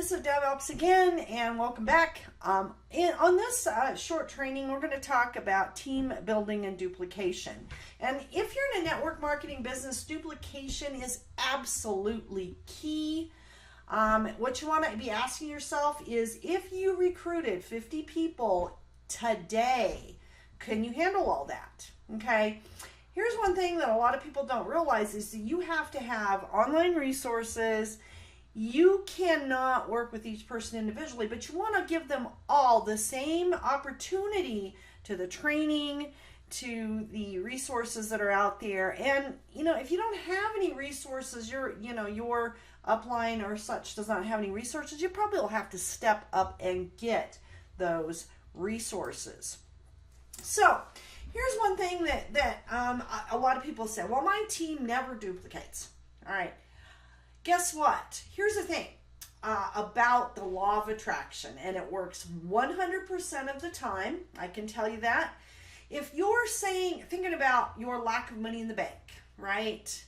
friends of DevOps again, and welcome back. On this short training, we're going to talk about team building and duplication. And if you're in a network marketing business, duplication is absolutely key. What you want to be asking yourself is, if you recruited 50 people today, can you handle all that? Okay. Here's one thing that a lot of people don't realize is that you have to have online resources. You cannot work with each person individually, but you want to give them all the same opportunity to the training, to the resources that are out there. And, if you don't have any resources, your upline or such does not have any resources, you probably will have to step up and get those resources. So, here's one thing that a lot of people say, well, my team never duplicates. All right. Guess what? Here's the thing about the law of attraction, and it works 100% of the time. I can tell you that. If you're thinking about your lack of money in the bank, right?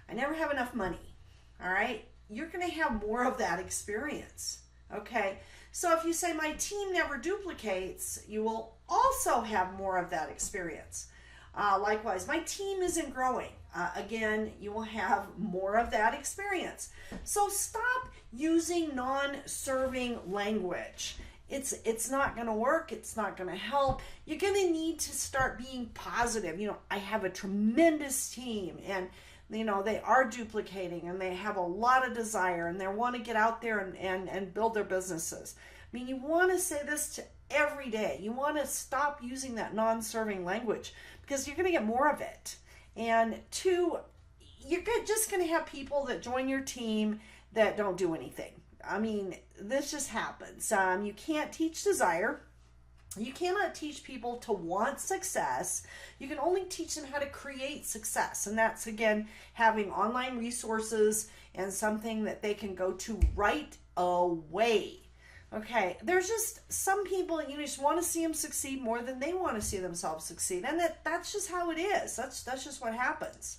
I never have enough money. All right. You're going to have more of that experience. Okay. So if you say my team never duplicates, you will also have more of that experience. Likewise, my team isn't growing. Again, you will have more of that experience. So stop using non-serving language. It's not going to work. It's not going to help. You're going to need to start being positive. I have a tremendous team, and they are duplicating, and they have a lot of desire, and they want to get out there and build their businesses. You want to say this to every day. You want to stop using that non-serving language, because you're going to get more of it. And two, you're just going to have people that join your team that don't do anything. This just happens. You can't teach desire. You cannot teach people to want success. You can only teach them how to create success. And that's, again, having online resources and something that they can go to right away. Okay, there's just some people, you just want to see them succeed more than they want to see themselves succeed. And that's just how it is. That's just what happens.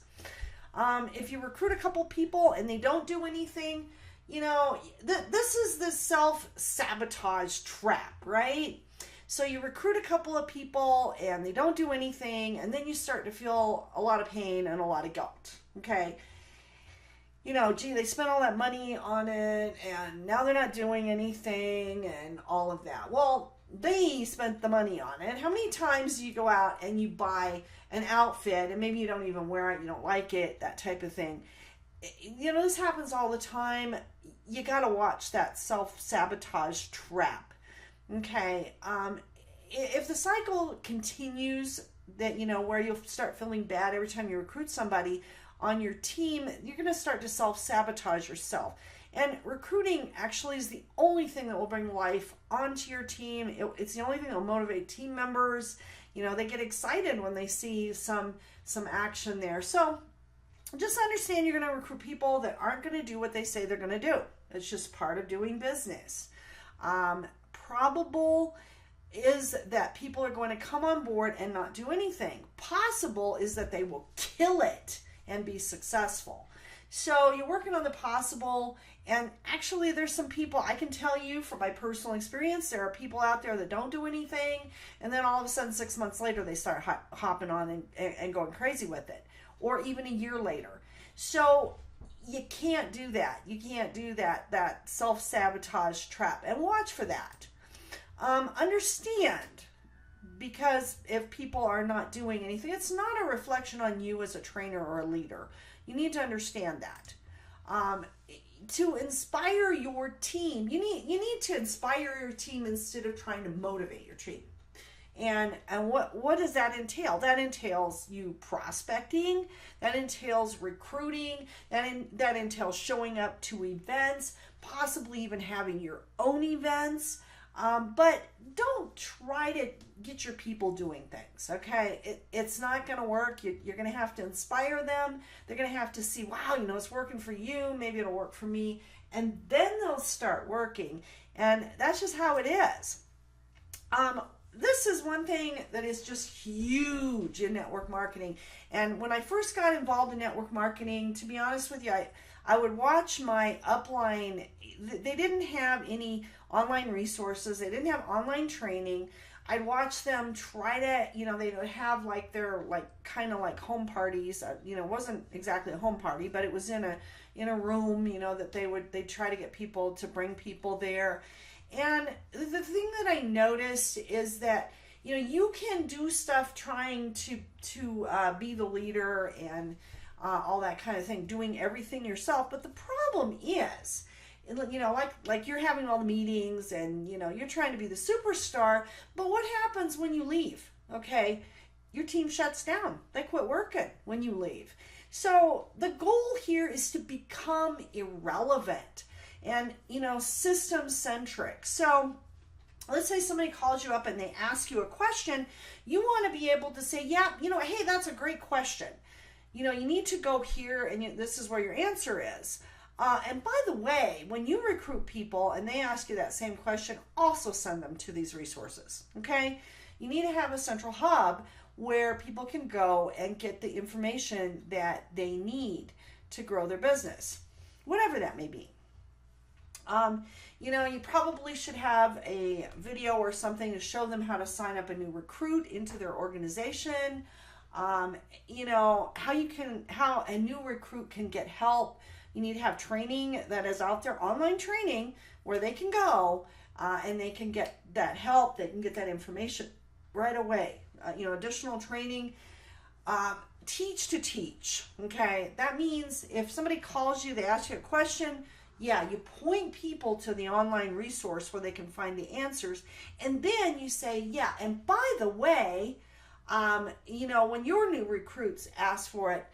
If you recruit a couple people and they don't do anything, this is the self-sabotage trap, right? So you recruit a couple of people and they don't do anything, and then you start to feel a lot of pain and a lot of guilt, okay? They spent all that money on it, and now they're not doing anything and all of that. Well, they spent the money on it. How many times do you go out and you buy an outfit, and maybe you don't even wear it, you don't like it, that type of thing? This happens all the time. You got to watch that self-sabotage trap. Okay, if the cycle continues, that where you'll start feeling bad every time you recruit somebody on your team, you're going to start to self-sabotage yourself. And recruiting actually is the only thing that will bring life onto your team. It's the only thing that will motivate team members. They get excited when they see some action there. So just understand you're going to recruit people that aren't going to do what they say they're going to do. It's just part of doing business. Probable is that people are going to come on board and not do anything. Possible is that they will kill it and be successful. So you're working on the possible, and actually there's some people, I can tell you from my personal experience, there are people out there that don't do anything, and then all of a sudden 6 months later they start hopping on and going crazy with it, or even a year later. So you can't do that. You can't do that self-sabotage trap, and watch for that. Understand, because if people are not doing anything, it's not a reflection on you as a trainer or a leader. You need to understand that. To inspire your team, you need to inspire your team instead of trying to motivate your team. And what does that entail? That entails you prospecting. That entails recruiting. That entails showing up to events, possibly even having your own events. But don't try to get your people doing things, okay? It's not going to work. You're going to have to inspire them. They're going to have to see, wow, it's working for you. Maybe it'll work for me. And then they'll start working. And that's just how it is. this is one thing that is just huge in network marketing. And when I first got involved in network marketing, to be honest with you, I would watch my upline. They didn't have any online resources. They didn't have online training. I'd watch them try to, they would have like their kind of like home parties. It wasn't exactly a home party, but it was in a room, that they'd try to get people to bring people there. And the thing that I noticed is that, you can do stuff trying to be the leader and all that kind of thing, doing everything yourself. But the problem is, like you're having all the meetings and, you're trying to be the superstar. But what happens when you leave? Okay, your team shuts down. They quit working when you leave. So the goal here is to become irrelevant and, system-centric. So let's say somebody calls you up and they ask you a question. You want to be able to say, yeah, hey, that's a great question. You need to go here and this is where your answer is. And by the way, when you recruit people and they ask you that same question, also send them to these resources, okay? You need to have a central hub where people can go and get the information that they need to grow their business, whatever that may be. You probably should have a video or something to show them how to sign up a new recruit into their organization. How a new recruit can get help. You need to have training that is out there, online training, where they can go and they can get that help. They can get that information right away. Additional training. Teach to teach. Okay, that means if somebody calls you, they ask you a question. Yeah, you point people to the online resource where they can find the answers. And then you say, yeah, and by the way, when your new recruits ask for it,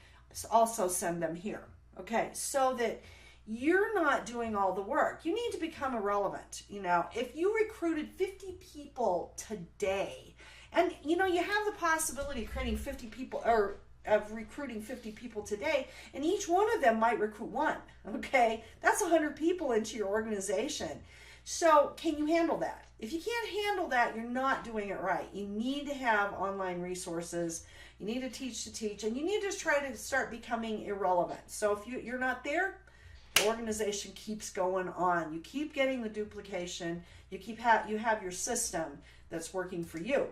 also send them here. Okay, so that you're not doing all the work. You need to become irrelevant. If you recruited 50 people today, and you have the possibility of creating 50 people or of recruiting 50 people today, and each one of them might recruit one. Okay, that's 100 people into your organization. So can you handle that? If you can't handle that, you're not doing it right. You need to have online resources. You need to teach, and you need to try to start becoming irrelevant. So if you're not there, the organization keeps going on. You keep getting the duplication. You have your system that's working for you.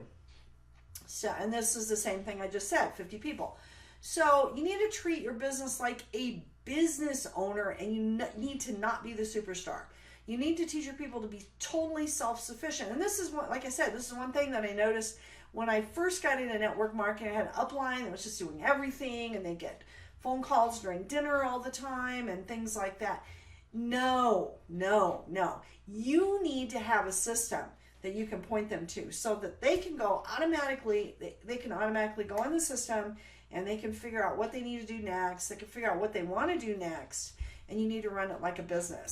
So, and this is the same thing I just said, 50 people. So you need to treat your business like a business owner, and you need to not be the superstar. You need to teach your people to be totally self-sufficient. And this is what, like I said, this is one thing that I noticed when I first got into network marketing. I had an upline that was just doing everything, and they get phone calls during dinner all the time and things like that. No. You need to have a system that you can point them to so that they can go automatically, they can automatically go on the system and they can figure out what they need to do next. They can figure out what they want to do next, and you need to run it like a business.